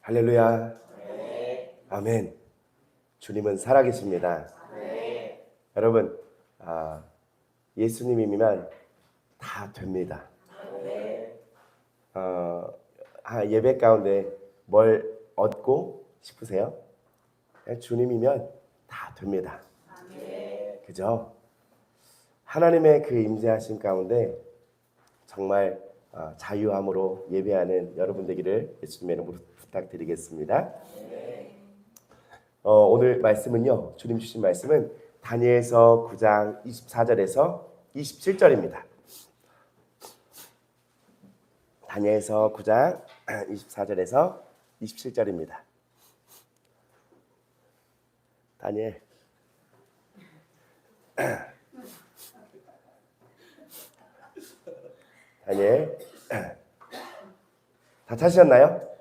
할렐루야. 네. 아멘. 주님은 살아계십니다. 네. 여러분, 예수님이면 다 됩니다. 네. 예배 가운데 뭘 얻고 싶으세요? 주님이면 다 됩니다. 네. 그죠? 하나님의 그 임재하심 가운데 정말 자유함으로 예배하는 여러분 되기를 예수님의 이름으로 부탁드리겠습니다. 오늘 말씀은요, 주님 주신 말씀은 다니엘서 9장 24절에서 27절입니다. 다니엘서 9장 24절에서 27절입니다. 다니엘 다 찾으셨나요?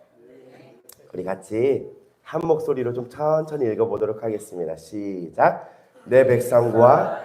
우리 같이 한 목소리로 좀 천천히 읽어보도록 하겠습니다. 시작. 내 백성과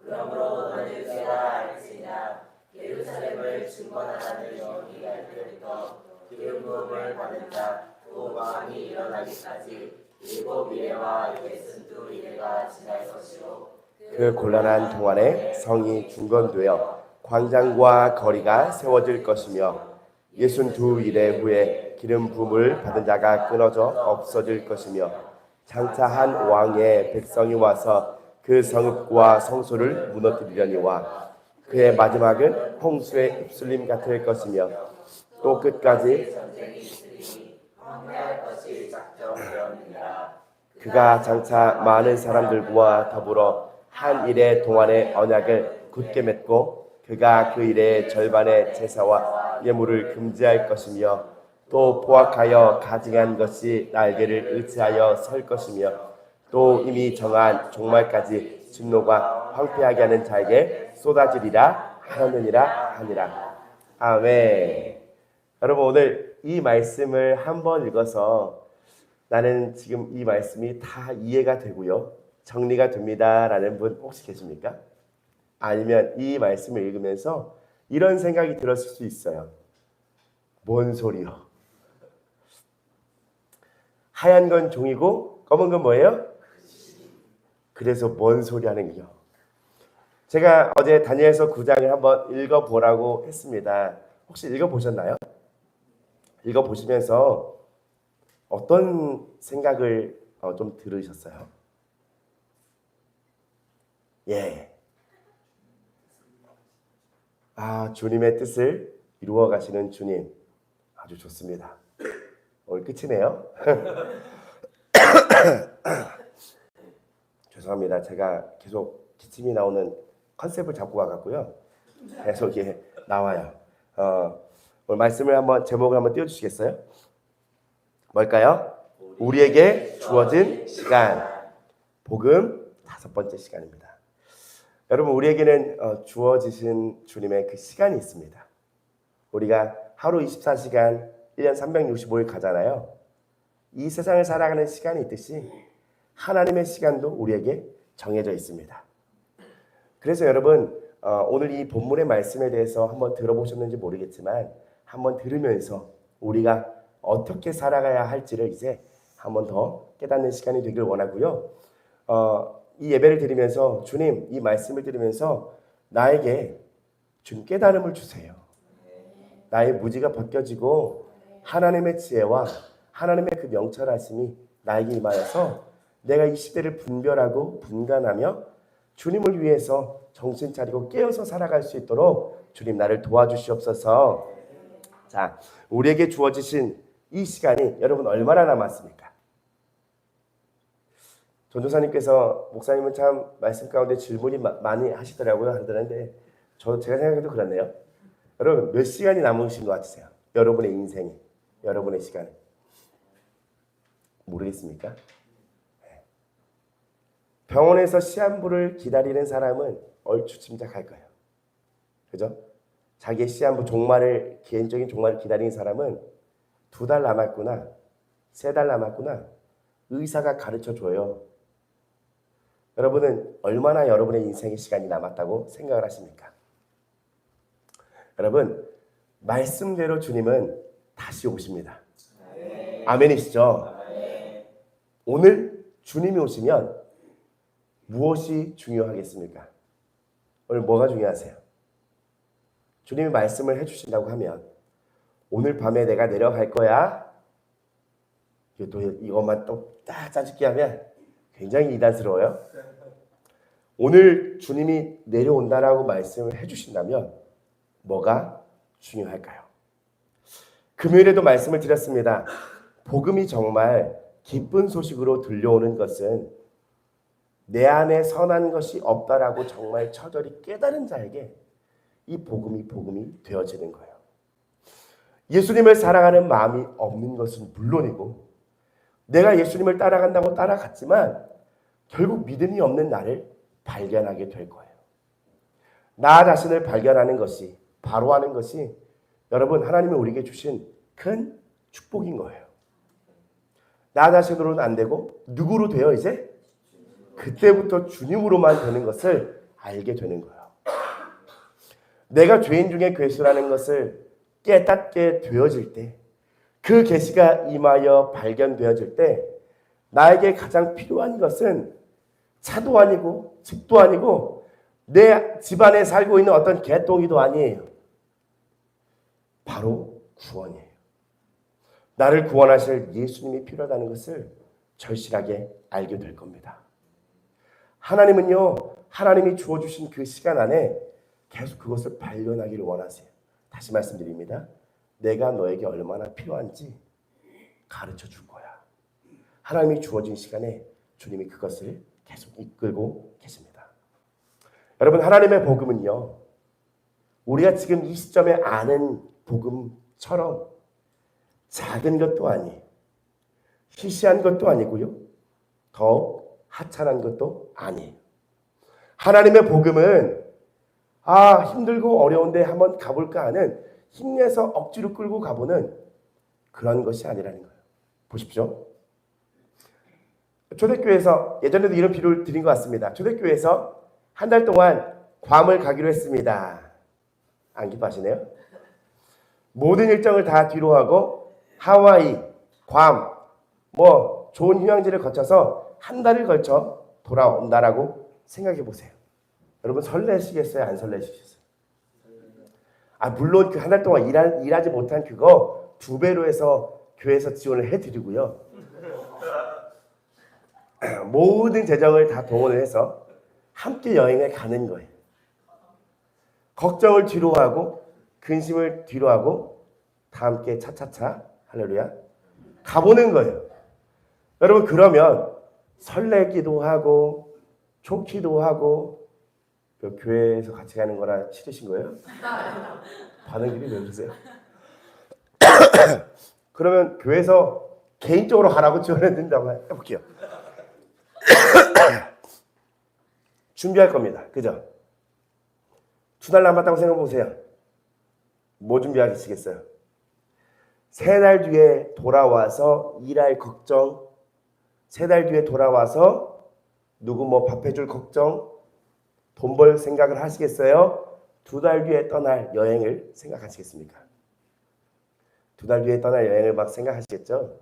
그러므로 너는 내가 알지니라. 예루살렘을 중건하라는 영이 날 때부터 기름 부음을 받은 자 또 왕이 일어나기까지 일곱 이레와 62이레가 지날 것이요 그 곤란한 동안에 성이 중건되어 광장과 거리가 세워질 것이며 62이레 후에 기름 부음을 받은 자가 끊어져 없어질 것이며 장차 한 왕의 백성이 와서 그 성읍과 성소를 무너뜨리려니와 그의 마지막은 홍수의 휩쓸림 같을 것이며 또 끝까지 그가 장차 많은 사람들과 더불어 한 일의 동안의 언약을 굳게 맺고 그가 그 일의 절반의 제사와 예물을 금지할 것이며 또 포악하여 가증한 것이 날개를 의지하여 설 것이며 또 이미 정한 종말까지 진노가 황폐하게 하는 자에게 쏟아지리라 하느니라. 아멘. 여러분, 오늘 이 말씀을 한번 읽어서 나는 지금 이 말씀이 다 이해가 되고요, 정리가 됩니다 라는 분 혹시 계십니까? 아니면 이 말씀을 읽으면서 이런 생각이 들었을 수 있어요. 뭔 소리요? 하얀 건 종이고 검은 건 뭐예요? 그래서 뭔 소리 하는 거요? 제가 어제 다니엘서 9장을 한번 읽어보라고 했습니다. 혹시 읽어보셨나요? 읽어보시면서 어떤 생각을 좀 들으셨어요? 예. 주님의 뜻을 이루어 가시는 주님. 아주 좋습니다. 오늘 끝이네요. 죄송합니다. 제가 계속 기침이 나오는 컨셉을 잡고 와갖고요. 계속 나와요. 오늘 말씀을 한번 제목을 한번 띄워주시겠어요? 뭘까요? 우리에게 주어진 시간. 복음 5번째 시간입니다. 여러분, 우리에게는 주어지신 주님의 그 시간이 있습니다. 우리가 하루 24시간 1년 365일 가잖아요. 이 세상을 살아가는 시간이 있듯이 하나님의 시간도 우리에게 정해져 있습니다. 그래서 여러분, 오늘 이 본문의 말씀에 대해서 한번 들어보셨는지 모르겠지만 한번 들으면서 우리가 어떻게 살아가야 할지를 이제 한번 더 깨닫는 시간이 되길 원하고요. 이 예배를 드리면서 주님, 이 말씀을 들으면서 나에게 준 깨달음을 주세요. 나의 무지가 벗겨지고 하나님의 지혜와 하나님의 그 명철하심이 나에게 임하여서 내가 이 시대를 분별하고 분간하며 주님을 위해서 정신 차리고 깨어서 살아갈 수 있도록 주님 나를 도와주시옵소서. 자, 우리에게 주어지신 이 시간이 여러분 얼마나 남았습니까? 전도사님께서 목사님은 참 말씀 가운데 질문이 많이 하시더라고요. 하는데 제가 생각해도 그렇네요. 여러분, 몇 시간이 남으신 것 같으세요? 여러분의 인생이, 여러분의 시간이. 모르겠습니까? 병원에서 시한부를 기다리는 사람은 얼추 짐작할 거예요. 그죠? 자기의 시한부 종말을 개인적인 종말을 기다리는 사람은 2달 남았구나, 3달 남았구나 의사가 가르쳐 줘요. 여러분은 얼마나 여러분의 인생의 시간이 남았다고 생각을 하십니까? 여러분 말씀대로 주님은 다시 오십니다. 아멘이시죠? 오늘 주님이 오시면 무엇이 중요하겠습니까? 오늘 뭐가 중요하세요? 주님이 말씀을 해주신다고 하면 오늘 밤에 내가 내려갈 거야. 또 이것만 또 딱 짜집기 하면 굉장히 이단스러워요. 오늘 주님이 내려온다라고 말씀을 해주신다면 뭐가 중요할까요? 금요일에도 말씀을 드렸습니다. 복음이 정말 기쁜 소식으로 들려오는 것은 내 안에 선한 것이 없다라고 정말 처절히 깨달은 자에게 이 복음이 되어지는 거예요. 예수님을 사랑하는 마음이 없는 것은 물론이고 내가 예수님을 따라간다고 따라갔지만 결국 믿음이 없는 나를 발견하게 될 거예요. 나 자신을 발견하는 것이, 바로 하는 것이 여러분 하나님이 우리에게 주신 큰 축복인 거예요. 나 자신으로는 안 되고 누구로 되어 이제? 그때부터 주님으로만 되는 것을 알게 되는 거예요. 내가 죄인 중에 괴수라는 것을 깨닫게 되어질 때, 그 계시가 임하여 발견되어질 때 나에게 가장 필요한 것은 차도 아니고 집도 아니고 내 집안에 살고 있는 어떤 개똥이도 아니에요. 바로 구원이에요. 나를 구원하실 예수님이 필요하다는 것을 절실하게 알게 될 겁니다. 하나님은요, 하나님이 주어주신 그 시간 안에 계속 그것을 발견하기를 원하세요. 다시 말씀드립니다. 내가 너에게 얼마나 필요한지 가르쳐 줄 거야. 하나님이 주어진 시간에 주님이 그것을 계속 이끌고 계십니다. 여러분, 하나님의 복음은요, 우리가 지금 이 시점에 아는 복음처럼 작은 것도 아니에요. 시시한 것도 아니고요. 더 하찮은 것도 아니에요. 하나님의 복음은 힘들고 어려운데 한번 가볼까 하는 힘내서 억지로 끌고 가보는 그런 것이 아니라는 거예요. 보십시오. 초대교회에서 예전에도 이런 비유를 드린 것 같습니다. 초대교회에서 한 달 동안 괌을 가기로 했습니다. 안 기뻐하시네요? 모든 일정을 다 뒤로 하고 하와이, 괌, 좋은 휴양지를 거쳐서 한 달을 걸쳐 돌아온다라고 생각해 보세요. 여러분 설레시겠어요? 안 설레시겠어요? 물론 그 한 달 동안 일하지 못한 그거 2배로 해서 교회에서 지원을 해드리고요. 모든 재정을 다 동원을 해서 함께 여행을 가는 거예요. 걱정을 뒤로 하고 근심을 뒤로 하고 다 함께 차차차 할렐루야 가보는 거예요. 여러분 그러면 설레기도 하고 좋기도 하고 교회에서 같이 가는 거라 싫으신 거예요? 반응들이 왜 그러세요? 그러면 교회에서 개인적으로 가라고 지원해 드린다고 해볼게요. 준비할 겁니다. 그죠? 2달 남았다고 생각해 보세요. 뭐 준비하시겠어요? 3달 뒤에 돌아와서 일할 걱정, 3달 뒤에 돌아와서 누구 밥 해줄 걱정, 돈 벌 생각을 하시겠어요? 2달 뒤에 떠날 여행을 생각하시겠습니까? 2달 뒤에 떠날 여행을 막 생각하시겠죠?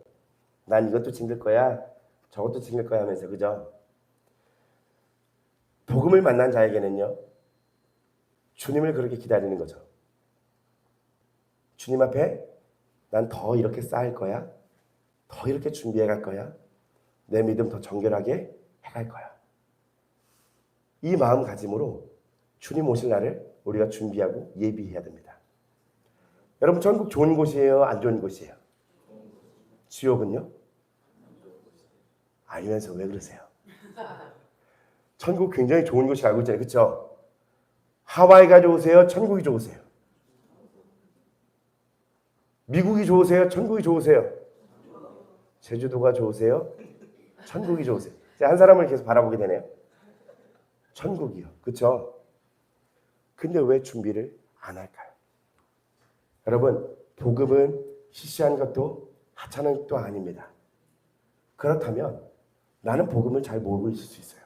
난 이것도 챙길 거야, 저것도 챙길 거야 하면서, 그죠? 복음을 만난 자에게는요, 주님을 그렇게 기다리는 거죠. 주님 앞에 난 더 이렇게 쌓을 거야, 더 이렇게 준비해 갈 거야, 내 믿음 더 정결하게 해갈 거야. 이 마음가짐으로 주님 오실 날을 우리가 준비하고 예비해야 됩니다. 여러분 천국 좋은 곳이에요? 안 좋은 곳이에요? 지옥은요? 알면서 왜 그러세요? 천국 굉장히 좋은 곳이 알고 있잖아요. 그렇죠? 하와이가 좋으세요? 천국이 좋으세요? 미국이 좋으세요? 천국이 좋으세요? 제주도가 좋으세요? 천국이 좋으세요? 한 사람을 계속 바라보게 되네요. 천국이요. 그렇죠? 근데 왜 준비를 안 할까요? 여러분, 복음은 시시한 것도 하찮은 것도 아닙니다. 그렇다면 나는 복음을 잘 모르고 있을 수 있어요.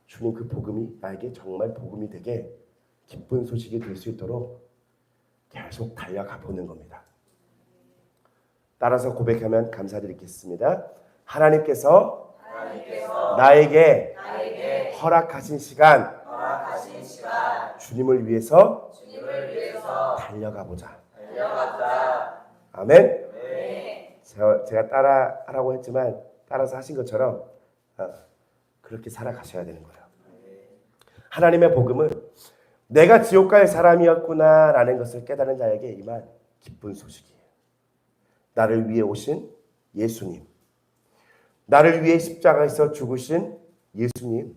주님, 그 복음이 나에게 정말 복음이 되게 기쁜 소식이 될 수 있도록 계속 달려가 보는 겁니다. 따라서 고백하면 감사드리겠습니다. 하나님께서 나에게 허락하신 시간, 주님을 위해서 달려가 보자. 아멘. 제가 따라 하라고 했지만 따라서 하신 것처럼 그렇게 살아가셔야 되는 거예요. 하나님의 복음은 내가 지옥 갈 사람이었구나라는 것을 깨달은 자에게 임한 기쁜 소식이에요. 나를 위해 오신 예수님, 나를 위해 십자가에서 죽으신 예수님,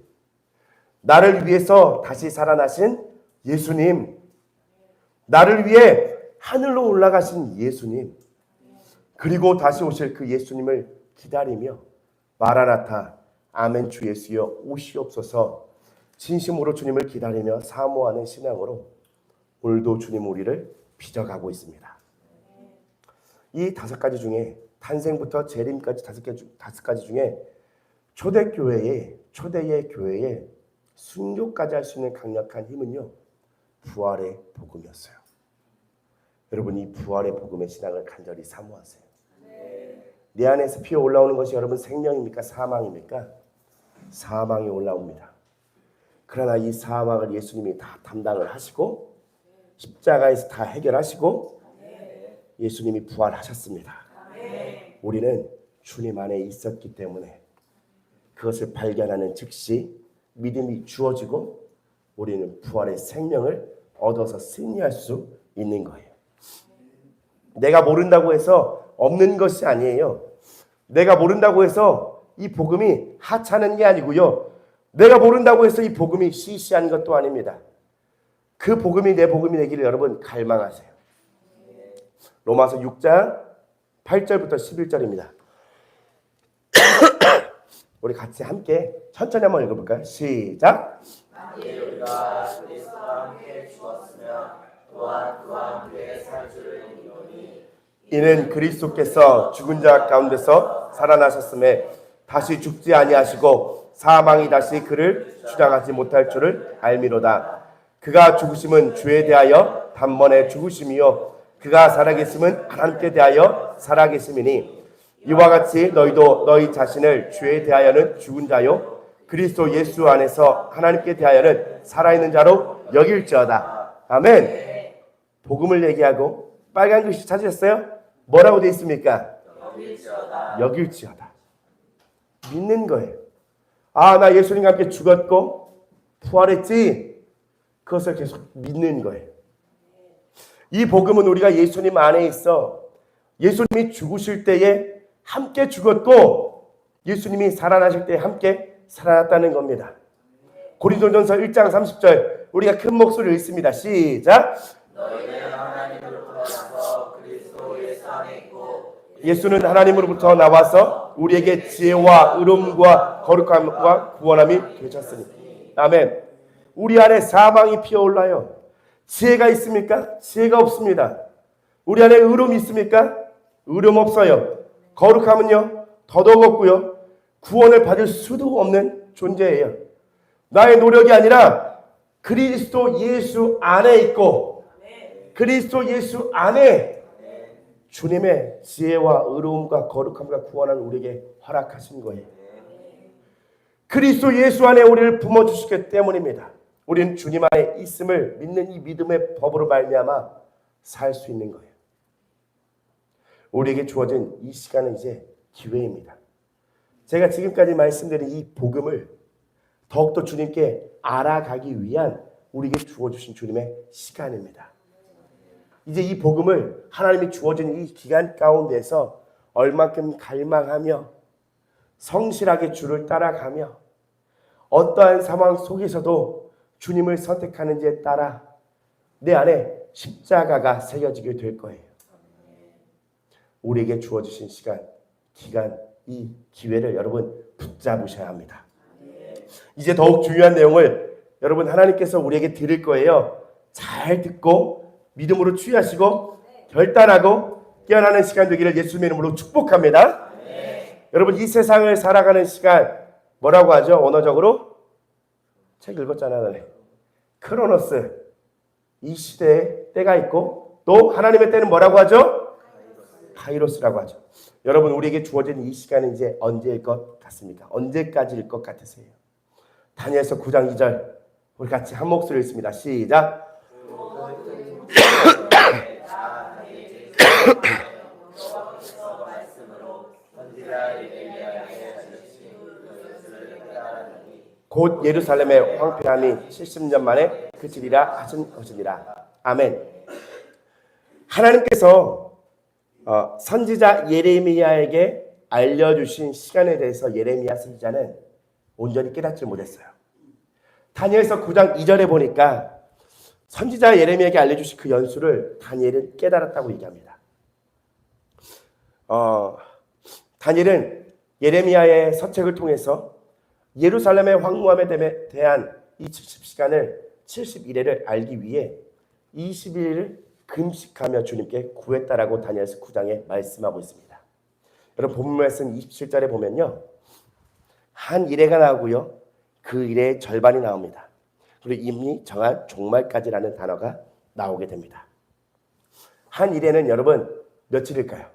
나를 위해서 다시 살아나신 예수님, 나를 위해 하늘로 올라가신 예수님, 그리고 다시 오실 그 예수님을 기다리며 마라나타, 아멘 주 예수여 오시옵소서, 진심으로 주님을 기다리며 사모하는 신앙으로 오늘도 주님 우리를 빚어가고 있습니다. 이 5가지 중에 탄생부터 재림까지 5가지 중에 초대의 교회에 순교까지 할 수 있는 강력한 힘은요, 부활의 복음이었어요. 여러분, 이 부활의 복음의 신앙을 간절히 사모하세요. 내 안에서 피어 올라오는 것이 여러분 생명입니까? 사망입니까? 사망이 올라옵니다. 그러나 이 사망을 예수님이 다 담당을 하시고 십자가에서 다 해결하시고 예수님이 부활하셨습니다. 우리는 주님 안에 있었기 때문에 그것을 발견하는 즉시 믿음이 주어지고 우리는 부활의 생명을 얻어서 승리할 수 있는 거예요. 내가 모른다고 해서 없는 것이 아니에요. 내가 모른다고 해서 이 복음이 하찮은 게 아니고요. 내가 모른다고 해서 이 복음이 시시한 것도 아닙니다. 그 복음이 내 복음이 되기를 여러분 갈망하세요. 로마서 6장 8절부터 11절입니다. 우리 같이 함께 천천히 한번 읽어볼까요? 시작. 우리가 그리스도와 함께 죽었으며 또한 그와 함께 살 줄을 믿노니 이는 그리스도께서 죽은 자 가운데서 살아나셨음에 다시 죽지 아니하시고 사망이 다시 그를 주장하지 못할 줄을 알미로다. 그가 죽으심은 주에 대하여 단번에 죽으심이요 그가 살아계심은 하나님께 대하여 살아계심이니 이와 같이 너희도 너희 자신을 주에 대하여는 죽은 자요 그리스도 예수 안에서 하나님께 대하여는 살아있는 자로 여길지어다. 아멘. 복음을 얘기하고 빨간 글씨 찾으셨어요? 뭐라고 되어 있습니까? 여길지어다. 믿는 거예요. 아, 나 예수님과 함께 죽었고 부활했지. 그것을 계속 믿는 거예요. 이 복음은 우리가 예수님 안에 있어 예수님이 죽으실 때에 함께 죽었고 예수님이 살아나실 때에 함께 살아났다는 겁니다. 고린도전서 1장 30절 우리가 큰 목소리를 읽습니다. 시작. 너희는 하나님으로부터 나서 그리스도 예수 안에 있고 예수는 하나님으로부터 나와서 우리에게 지혜와 의로움과 거룩함과 구원함이 되셨으니. 아멘. 우리 안에 사망이 피어올라요. 지혜가 있습니까? 지혜가 없습니다. 우리 안에 의로움이 있습니까? 의로움 없어요. 거룩함은요? 더더욱 없고요. 구원을 받을 수도 없는 존재예요. 나의 노력이 아니라 그리스도 예수 안에 있고 그리스도 예수 안에 주님의 지혜와 의로움과 거룩함과 구원을 우리에게 허락하신 거예요. 그리스도 예수 안에 우리를 품어주시기 때문입니다. 우리는 주님 안에 있음을 믿는 이 믿음의 법으로 말미암아 살 수 있는 거예요. 우리에게 주어진 이 시간은 이제 기회입니다. 제가 지금까지 말씀드린 이 복음을 더욱더 주님께 알아가기 위한 우리에게 주어주신 주님의 시간입니다. 이제 이 복음을 하나님이 주어진 이 기간 가운데서 얼만큼 갈망하며 성실하게 주를 따라가며 어떠한 상황 속에서도 주님을 선택하는지에 따라 내 안에 십자가가 새겨지게 될 거예요. 우리에게 주어주신 시간, 기간, 이 기회를 여러분 붙잡으셔야 합니다. 이제 더욱 중요한 내용을 여러분 하나님께서 우리에게 드릴 거예요. 잘 듣고 믿음으로 취하시고 결단하고 깨어나는 시간 되기를 예수님의 이름으로 축복합니다. 여러분 이 세상을 살아가는 시간 뭐라고 하죠? 언어적으로? 책 읽었잖아요. 너네. 크로노스. 이 시대에 때가 있고 또 하나님의 때는 뭐라고 하죠? 카이로스라고 하죠. 여러분 우리에게 주어진 이 시간은 이제 언제일 것 같습니까? 언제까지일 것 같으세요? 다니엘서 9장 2절 우리 같이 한 목소리를 읽습니다. 시작. 곧 예루살렘의 황폐함이 70년 만에 그치리라 하신 것이니라. 아멘. 하나님께서 선지자 예레미야에게 알려주신 시간에 대해서 예레미야 선지자는 온전히 깨닫지 못했어요. 다니엘서 9장 2절에 보니까 선지자 예레미야에게 알려주신 그 연수를 다니엘은 깨달았다고 얘기합니다. 다니엘은 예레미야의 서책을 통해서 예루살렘의 황무함에 대한 이 70시간을 70일을 알기 위해 20일을 금식하며 주님께 구했다라고 다니엘서 9장에 말씀하고 있습니다. 여러분 본문 말씀 27절에 보면요. 한 일해가 나오고요. 그 일의 절반이 나옵니다. 그리고 이미 정한 종말까지라는 단어가 나오게 됩니다. 한 일에는 여러분 며칠일까요?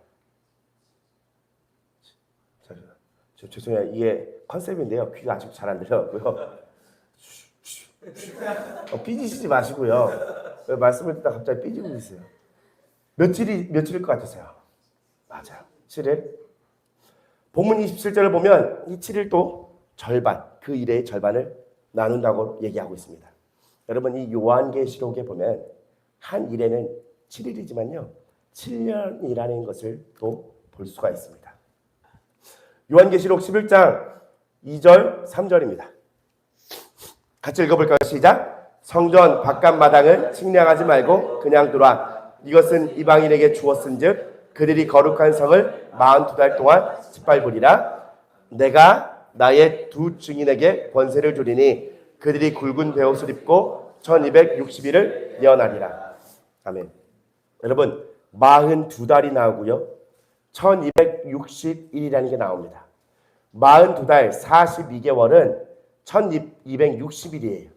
죄송해요. 이게 컨셉인데요. 귀가 아직 잘 안 들려고요. 삐지시지 마시고요. 말씀을 듣다 갑자기 삐지고 있어요. 며칠일 것 같으세요? 맞아요. 7일. 본문 27절을 보면 이 7일도 절반, 그 일의 절반을 나눈다고 얘기하고 있습니다. 여러분 이 요한계시록에 보면 한 일에는 7일이지만요. 7년이라는 것을 또 볼 수가 있습니다. 요한계시록 11장 2절 3절입니다. 같이 읽어볼까요? 시작. 성전 바깥마당을 측량하지 말고 그냥 두라. 이것은 이방인에게 주었은즉 그들이 거룩한 성을 42달 동안 짓밟으리라. 내가 나의 두 증인에게 권세를 주리니 그들이 굵은 베옷을 입고 1260일을 예언하리라. 아멘. 여러분 42달이 나오고요. 1260일이라는 게 나옵니다. 42달 42개월은 1260일이에요.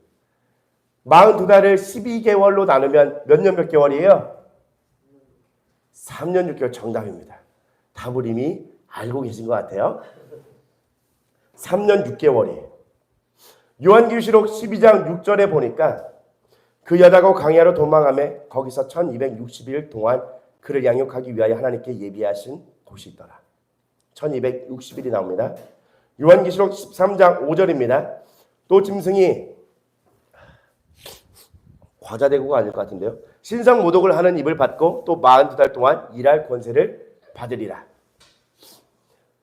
42달을 12개월로 나누면 몇 년 몇 개월이에요? 3년 6개월. 정답입니다. 답을 이미 알고 계신 것 같아요. 3년 6개월이에요. 요한계시록 12장 6절에 보니까 그 여자가 광야로 도망하며 거기서 1260일 동안 그를 양육하기 위하여 하나님께 예비하신 곳이 있더라. 1260일이 나옵니다. 요한계시록 13장 5절입니다. 또 짐승이 과자대고가 아닐 것 같은데요. 신성 모독을 하는 입을 받고 또 42달 동안 일할 권세를 받으리라.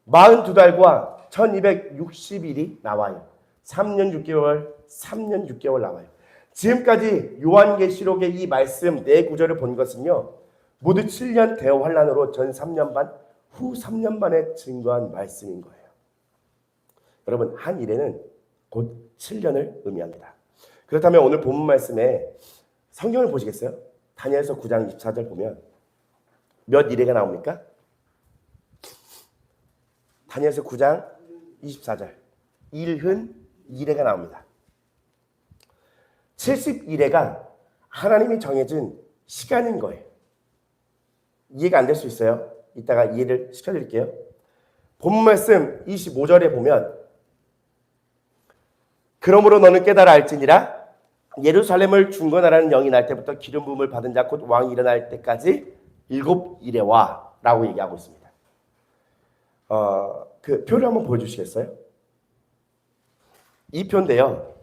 42달과 1260일이 나와요. 3년 6개월 나와요. 지금까지 요한계시록의 이 말씀 네 구절을 본 것은요. 모두 7년 대환란으로 전 3년 반, 후 3년 반에 증거한 말씀인 거예요. 여러분 한 일에는 곧 7년을 의미합니다. 그렇다면 오늘 본문 말씀에 성경을 보시겠어요? 다니엘서 9장 24절 보면 몇 일회가 나옵니까? 다니엘서 9장 24절 일흔 일회가 나옵니다. 70일회가 하나님이 정해진 시간인 거예요. 이해가 안 될 수 있어요. 이따가 이해를 시켜드릴게요. 본문 말씀 25절에 보면 그러므로 너는 깨달아 알지니라 예루살렘을 중건하라는 영이 날 때부터 기름 부음을 받은 자 곧 왕이 일어날 때까지 7일에와 라고 얘기하고 있습니다. 그 표를 한번 보여주시겠어요? 이 표인데요.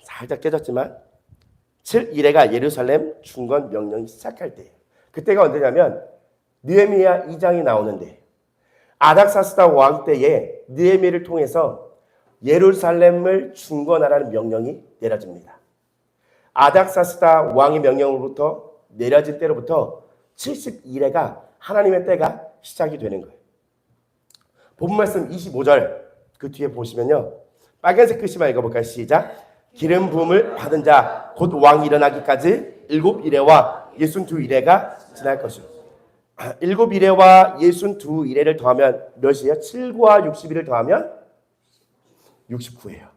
살짝 깨졌지만 7일에가 예루살렘 중건 명령이 시작할 때예요. 그때가 언제냐면 느헤미야 2장이 나오는데 아닥사스다 왕 때에 느헤미야를 통해서 예루살렘을 중건하라는 명령이 내려집니다. 아닥사스다 왕의 명령으로부터 내려진 때로부터 70일에가 하나님의 때가 시작이 되는 거예요. 본문 말씀 25절 그 뒤에 보시면요. 빨간색 글씨만 읽어볼까요? 시작. 기름 부음을 받은 자 곧 왕이 일어나기까지 일곱 이레와 예순 두 이레가 지날 것이요. 일곱 이레와 예순 두 이레를 더하면 몇이에요? 7과 61을 더하면 69예요.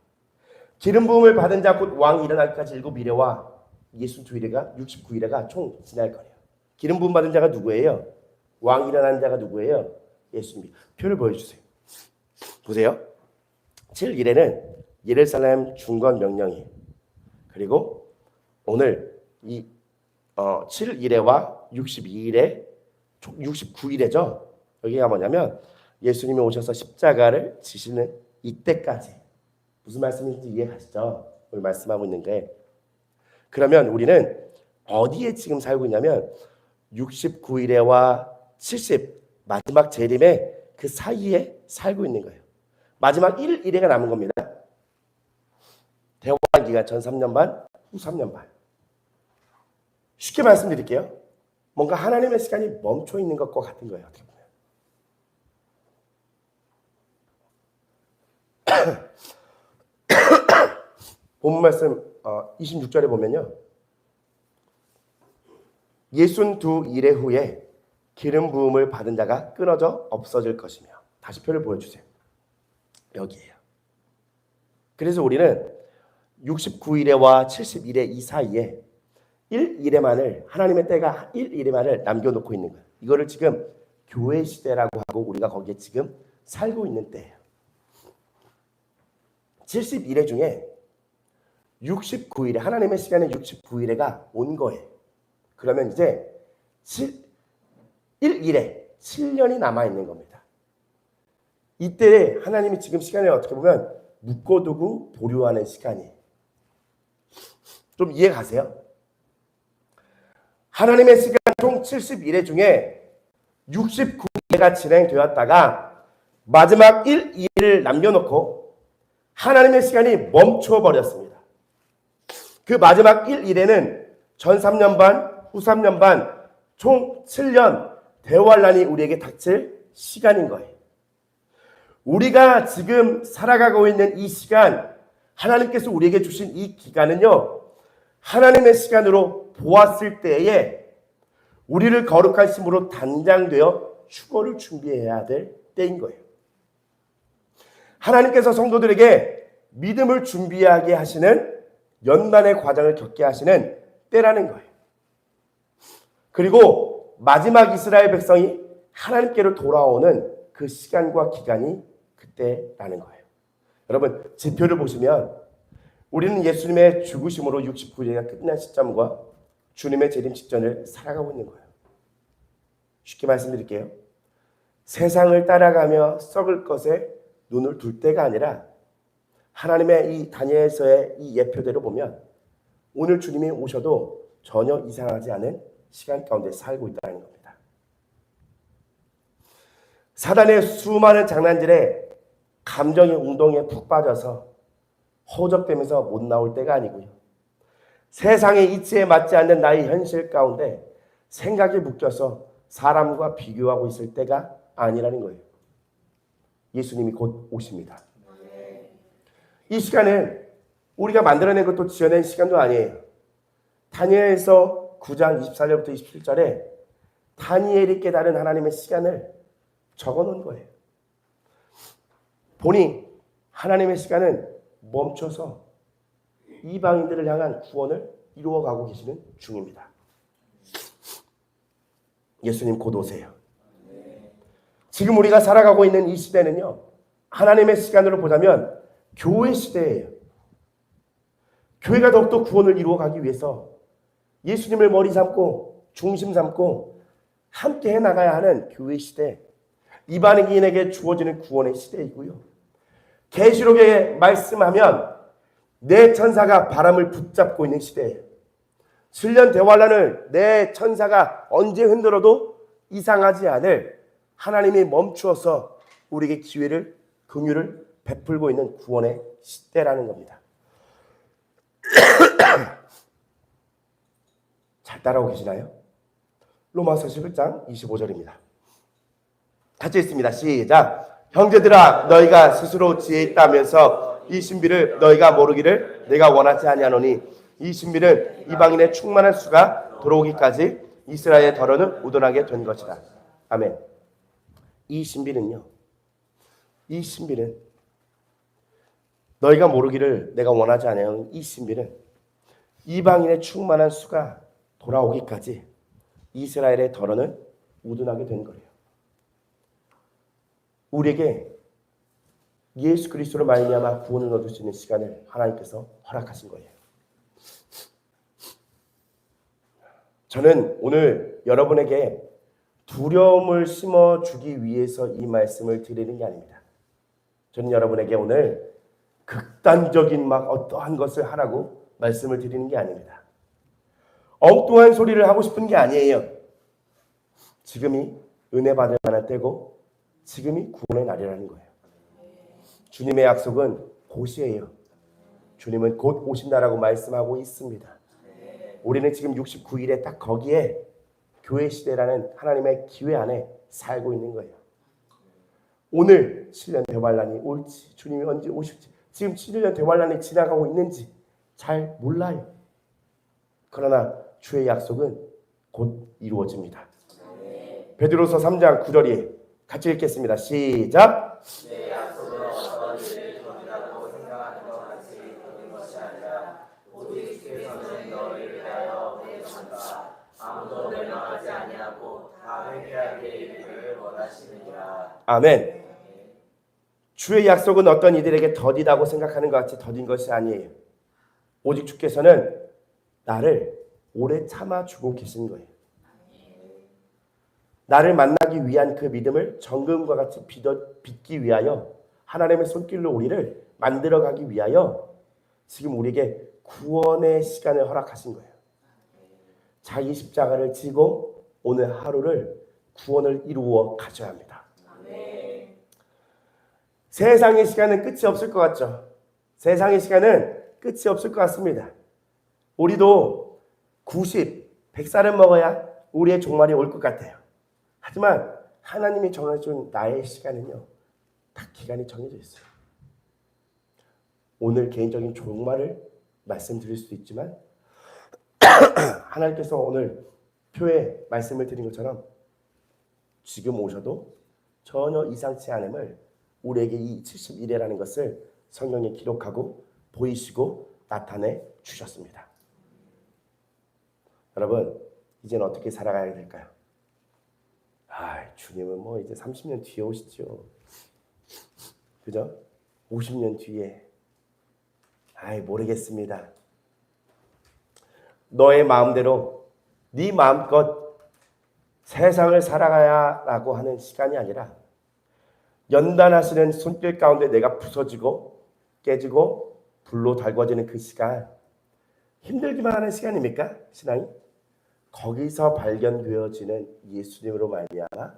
기름 부음을 받은 자 곧 왕이 일어나기까지 일곱 이레와 예순 두 이레가 69이레가 총 지날 거예요. 기름 부음 받은 자가 누구예요? 왕이 일어난 자가 누구예요? 예수님. 표를 보여주세요. 보세요. 7 이레는 예루살렘 중건 명령이에요. 그리고 오늘 이 7 이레와 62일에 69일에죠. 여기가 뭐냐면 예수님이 오셔서 십자가를 지시는 이때까지. 무슨 말씀인지 이해가시죠? 오늘 말씀하고 있는 게. 그러면 우리는 어디에 지금 살고 있냐면 69일에와 70 마지막 재림의 그 사이에 살고 있는 거예요. 마지막 1일에가 남은 겁니다. 대환 기간 전 3년 반, 후 3년 반. 쉽게 말씀드릴게요. 뭔가 하나님의 시간이 멈춰 있는 것과 같은 거예요. 어떻게 보면. 본문 말씀 26절에 보면요. 62일의 후에 기름 부음을 받은 자가 끊어져 없어질 것이며. 다시 표를 보여주세요. 여기에요. 그래서 우리는 69일에와 70일의 이 사이에 1일에만을 하나님의 때가 1일에만을 남겨놓고 있는 거예요. 이거를 지금 교회 시대라고 하고 우리가 거기에 지금 살고 있는 때예요. 70일의 중에 69일에 하나님의 시간에 69일에가 온 거예요. 그러면 이제 1일에 7년이 남아있는 겁니다. 이때 하나님이 지금 시간을 어떻게 보면 묶어두고 보류하는 시간이에요. 좀 이해 가세요? 하나님의 시간 총 71회 중에 69회가 진행되었다가 마지막 1일을 남겨놓고 하나님의 시간이 멈춰버렸습니다. 그 마지막 1일에는 전 3년 반, 후 3년 반, 총 7년 대환란이 우리에게 닥칠 시간인 거예요. 우리가 지금 살아가고 있는 이 시간, 하나님께서 우리에게 주신 이 기간은요, 하나님의 시간으로 보았을 때에 우리를 거룩한 심으로 단장되어 휴거를 준비해야 될 때인 거예요. 하나님께서 성도들에게 믿음을 준비하게 하시는 연단의 과정을 겪게 하시는 때라는 거예요. 그리고 마지막 이스라엘 백성이 하나님께로 돌아오는 그 시간과 기간이 그때라는 거예요. 여러분, 지표를 보시면 우리는 예수님의 죽으심으로 69일이 끝난 시점과 주님의 재림 직전을 살아가고 있는 거예요. 쉽게 말씀드릴게요. 세상을 따라가며 썩을 것에 눈을 둘 때가 아니라 하나님의 이 다니엘서의 이 예표대로 보면 오늘 주님이 오셔도 전혀 이상하지 않은 시간 가운데 살고 있다는 겁니다. 사단의 수많은 장난질에 감정의 운동에 푹 빠져서 허우적대면서 못 나올 때가 아니고요. 세상의 이치에 맞지 않는 나의 현실 가운데 생각이 묶여서 사람과 비교하고 있을 때가 아니라는 거예요. 예수님이 곧 오십니다. 이 시간은 우리가 만들어낸 것도 지어낸 시간도 아니에요. 다니엘서 9장 24절부터 27절에 다니엘이 깨달은 하나님의 시간을 적어놓은 거예요. 보니 하나님의 시간은 멈춰서 이방인들을 향한 구원을 이루어가고 계시는 중입니다. 예수님 곧 오세요. 지금 우리가 살아가고 있는 이 시대는요, 하나님의 시간으로 보자면 교회 시대예요. 교회가 더욱더 구원을 이루어가기 위해서 예수님을 머리 삼고 중심 삼고 함께 해나가야 하는 교회 시대, 이방인에게 주어지는 구원의 시대이고요. 계시록에 말씀하면 내 천사가 바람을 붙잡고 있는 시대예요. 7년 대환란을 내 천사가 언제 흔들어도 이상하지 않을 하나님이 멈추어서 우리에게 기회를, 긍휼을 베풀고 있는 구원의 시대라는 겁니다. 잘 따라오고 계시나요? 로마서 11장 25절입니다. 같이 읽습니다. 시작. 형제들아, 너희가 스스로 지혜 있다면서 이 신비를 너희가 모르기를 내가 원하지 아니하노니 이 신비는 이방인의 충만한 수가 돌아오기까지 이스라엘의 더러는 우둔하게 된 것이다. 아멘. 이 신비는 너희가 모르기를 내가 원하지 않아요. 이 신비는 이방인의 충만한 수가 돌아오기까지 이스라엘의 더러는 우둔하게 된 거예요. 우리에게 예수 그리스도로 말미암아 구원을 얻을 수 있는 시간을 하나님께서 허락하신 거예요. 저는 오늘 여러분에게 두려움을 심어주기 위해서 이 말씀을 드리는 게 아닙니다. 저는 여러분에게 오늘 극단적인 막 어떠한 것을 하라고 말씀을 드리는 게 아닙니다. 엉뚱한 소리를 하고 싶은 게 아니에요. 지금이 은혜 받을 만한 때고 지금이 구원의 날이라는 거예요. 주님의 약속은 곧이에요. 주님은 곧 오신다라고 말씀하고 있습니다. 우리는 지금 69일에 딱 거기에 교회 시대라는 하나님의 기회 안에 살고 있는 거예요. 오늘 7년 대환란이 올지 주님이 언제 오실지 지금 7년 대환란이 지나가고 있는지 잘 몰라요. 그러나 주의 약속은 곧 이루어집니다. 베드로서 3장 9절이 같이 읽겠습니다. 시작. 내 약속은 어떤 일을 더디다고 생각하는 것 같이 더딘 것이 아니라 오직 주께서는 너희를 위하여 회개한다. 아무도 멸망하지 아니하고 다 회개하게 이르기를 원하시느니라. 아멘. 주의 약속은 어떤 이들에게 더디다고 생각하는 것 같이 더딘 것이 아니에요. 오직 주께서는 나를 오래 참아주고 계신 거예요. 나를 만나기 위한 그 믿음을 정금과 같이 빚기 위하여 하나님의 손길로 우리를 만들어가기 위하여 지금 우리에게 구원의 시간을 허락하신 거예요. 자기 십자가를 지고 오늘 하루를 구원을 이루어 가져야 합니다. 세상의 시간은 끝이 없을 것 같죠? 세상의 시간은 끝이 없을 것 같습니다. 우리도 90, 100살을 먹어야 우리의 종말이 올 것 같아요. 하지만 하나님이 정해준 나의 시간은요, 딱 기간이 정해져 있어요. 오늘 개인적인 종말을 말씀드릴 수도 있지만 하나님께서 오늘 표에 말씀을 드린 것처럼 지금 오셔도 전혀 이상치 않음을 우리에게 이 71회라는 것을 성경에 기록하고 보이시고 나타내 주셨습니다. 여러분, 이제는 어떻게 살아가야 될까요? 주님은 뭐 이제 30년 뒤에 오시죠. 그죠? 50년 뒤에. 모르겠습니다. 너의 마음대로 네 마음껏 세상을 살아가야라고 하는 시간이 아니라 연단하시는 손길 가운데 내가 부서지고 깨지고 불로 달궈지는 그 시간, 힘들기만 하는 시간입니까? 신앙이? 거기서 발견되어지는 예수님으로 말미암아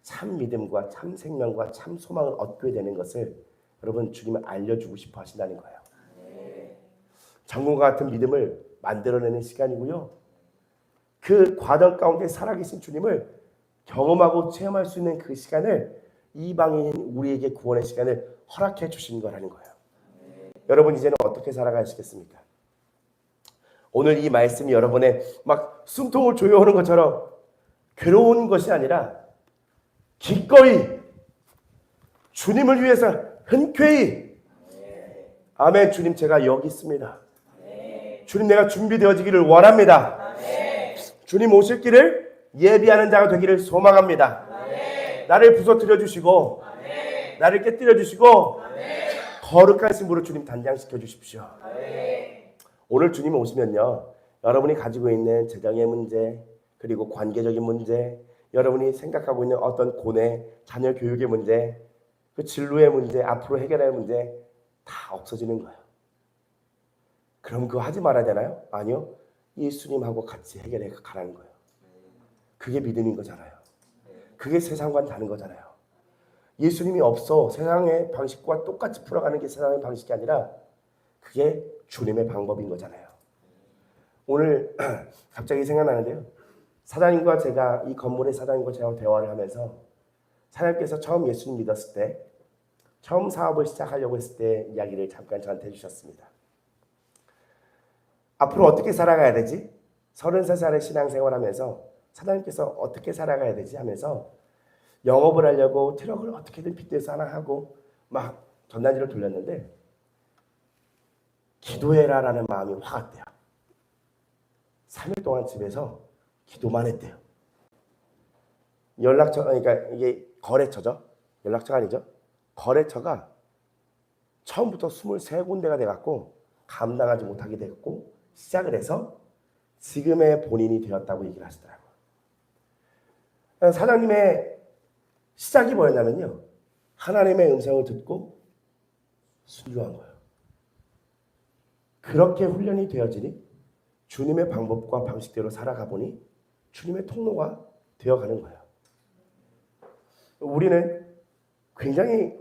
참 믿음과 참 생명과 참 소망을 얻게 되는 것을 여러분 주님은 알려주고 싶어 하신다는 거예요. 정금과 같은 믿음을 만들어내는 시간이고요. 그 과정 가운데 살아계신 주님을 경험하고 체험할 수 있는 그 시간을 이방인 우리에게 구원의 시간을 허락해 주신 거라는 거예요. 여러분 이제는 어떻게 살아가시겠습니까? 오늘 이 말씀이 여러분의 막 숨통을 조여오는 것처럼 괴로운 것이 아니라 기꺼이 주님을 위해서 흔쾌히 아멘. 주님 제가 여기 있습니다. 주님 내가 준비되어지기를 원합니다. 주님 오실 길을 예비하는 자가 되기를 소망합니다. 나를 부서뜨려 주시고 나를 깨뜨려 주시고 거룩한 신부로 주님 단장시켜 주십시오. 오늘 주님 오시면요, 여러분이 가지고 있는 재정의 문제, 그리고 관계적인 문제, 여러분이 생각하고 있는 어떤 고뇌, 자녀 교육의 문제, 그 진로의 문제, 앞으로 해결할 문제 다 없어지는 거예요. 그럼 그거 하지 말아야 되나요? 아니요. 예수님하고 같이 해결해 가라는 거예요. 그게 믿음인 거잖아요. 그게 세상과는 다른 거잖아요. 예수님이 없어 세상의 방식과 똑같이 풀어가는 게 세상의 방식이 아니라 그게 주님의 방법인 거잖아요. 오늘 갑자기 생각나는데요. 사장님과 제가 이 건물의 사장님과 제가 대화를 하면서 사장님께서 처음 예수님 믿었을 때 처음 사업을 시작하려고 했을 때 이야기를 잠깐 저한테 해주셨습니다. 앞으로 어떻게 살아가야 되지? 33살의 신앙생활하면서 사장님께서 어떻게 살아가야 되지 하면서 영업을 하려고 트럭을 어떻게든 빗대서 하나 하고 막 전단지를 돌렸는데 기도해라라는 마음이 확 왔대요. 3일 동안 집에서 기도만 했대요. 연락처, 그러니까 이게 거래처죠. 연락처가 아니죠. 거래처가 처음부터 23군데가 돼갖고 감당하지 못하게 됐고 시작을 해서 지금의 본인이 되었다고 얘기를 하시더라고요. 사장님의 시작이 뭐였냐면요. 하나님의 음성을 듣고 순종한 거예요. 그렇게 훈련이 되어지니 주님의 방법과 방식대로 살아가 보니 주님의 통로가 되어가는 거예요. 우리는 굉장히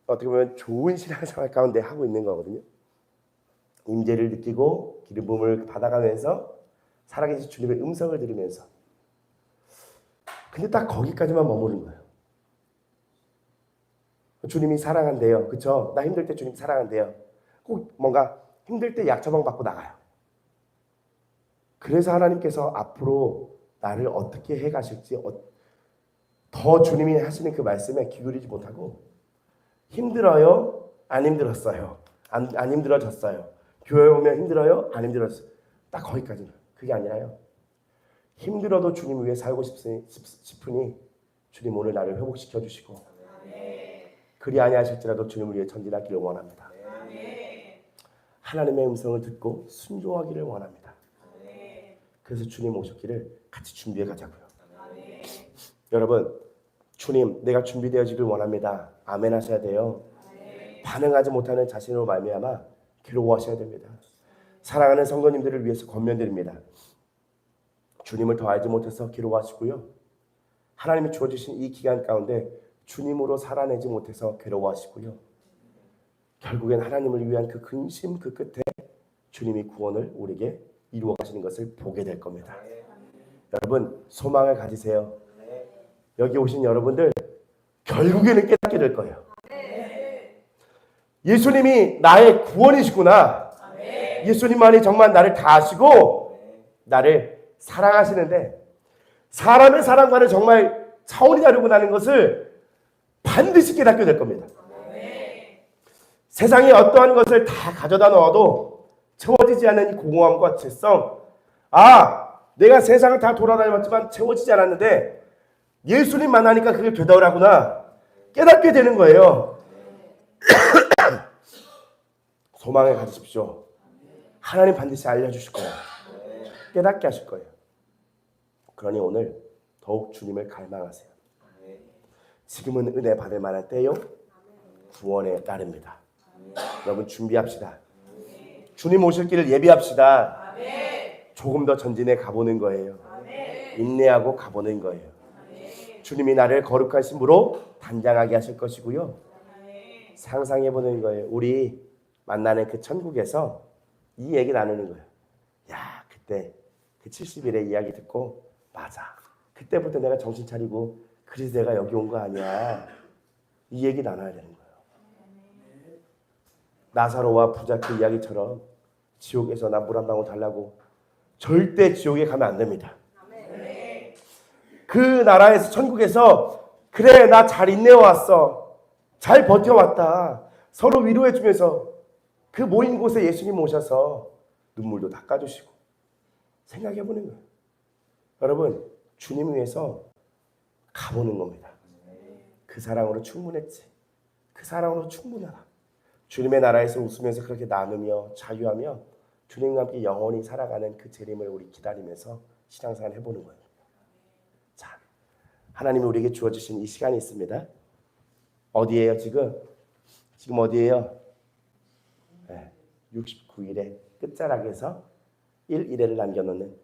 어떻게 보면 좋은 신앙생활 가운데 하고 있는 거거든요. 임재를 느끼고 기름 부음을 받아가면서 살아계신 주님의 음성을 들으면서 근데 딱 거기까지만 머무른 거예요. 주님이 사랑한대요. 그쵸? 나 힘들 때 주님 사랑한대요. 꼭 뭔가 힘들 때 약 처방 받고 나가요. 그래서 하나님께서 앞으로 나를 어떻게 해가실지 더 주님이 하시는 그 말씀에 기울이지 못하고 힘들어요? 안 힘들었어요? 안 힘들어졌어요? 교회 오면 힘들어요? 안 힘들었어요? 딱 거기까지는. 그게 아니라요. 힘들어도 주님 위해 살고 싶으니 주님 오늘 나를 회복시켜 주시고 그리 아니하실지라도 주님을 위해 전진하기를 원합니다. 하나님의 음성을 듣고 순종하기를 원합니다. 그래서 주님 오셨기를 같이 준비해 가자고요. 여러분, 주님 내가 준비되어지길 원합니다. 아멘 하셔야 돼요. 반응하지 못하는 자신으로 말미암아 괴로워하셔야 됩니다. 사랑하는 성도님들을 위해서 권면드립니다. 주님을 더 알지 못해서 괴로워하시고요. 하나님이 주어주신 이 기간 가운데 주님으로 살아내지 못해서 괴로워하시고요. 결국엔 하나님을 위한 그 근심 그 끝에 주님이 구원을 우리에게 이루어 가시는 것을 보게 될 겁니다. 여러분 소망을 가지세요. 여기 오신 여러분들 결국에는 깨닫게 될 거예요. 예수님이 나의 구원이시구나. 예수님만이 정말 나를 다 아시고 나를 사랑하시는데 사람의 사랑과는 정말 차원이 다르구나는 것을 반드시 깨닫게 될 겁니다. 세상에 어떠한 것을 다 가져다 넣어도 채워지지 않는 이 공허함과 죄성. 내가 세상을 다 돌아다녔지만 채워지지 않았는데 예수님 만나니까 그게 되더라구나. 깨닫게 되는 거예요. 소망을 가지십시오. 하나님 반드시 알려주실 거예요. 깨닫게 하실 거예요. 그러니 오늘 더욱 주님을 갈망하세요. 지금은 은혜 받을 만한 때요. 구원의 날입니다. 여러분 준비합시다. 주님 오실 길을 예비합시다. 조금 더 전진해 가보는 거예요. 인내하고 가보는 거예요. 주님이 나를 거룩한 신부로 단장하게 하실 것이고요. 상상해보는 거예요. 우리 만나는 그 천국에서 이 얘기 나누는 거예요. 야, 그때 그 70일의 이야기 듣고 맞아. 그때부터 내가 정신 차리고 그래서 내가 여기 온 거 아니야. 이 얘기 나눠야 되는 거예요. 나사로와 부자 그 이야기처럼 지옥에서 나 물 한 방울 달라고 절대 지옥에 가면 안 됩니다. 그 나라에서 천국에서 그래 나 잘 인내해왔어. 잘 버텨왔다. 서로 위로해주면서 그 모인 곳에 예수님 오셔서 눈물도 닦아주시고 생각해보는 거예요. 여러분 주님 위해서 가보는 겁니다. 그 사랑으로 충분했지. 그 사랑으로 충분하다. 주님의 나라에서 웃으면서 그렇게 나누며 자유하며 주님과 함께 영원히 살아가는 그 재림을 우리 기다리면서 신앙생활 해보는 거예요. 자, 하나님이 우리에게 주어주신 이 시간이 있습니다. 어디예요 지금? 지금 어디예요? 69일의 끝자락에서 1일을 남겨놓는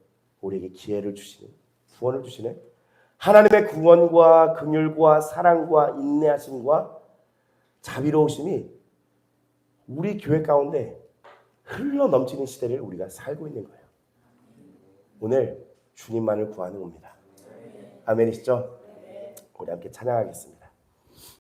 우리에게 기회를 주시는 구원을 주시는 하나님의 구원과 긍휼과 사랑과 인내하심과 자비로우심이 우리 교회 가운데 흘러 넘치는 시대를 우리가 살고 있는 거예요. 오늘 주님만을 구하는 겁니다. 아멘이시죠? 우리 함께 찬양하겠습니다.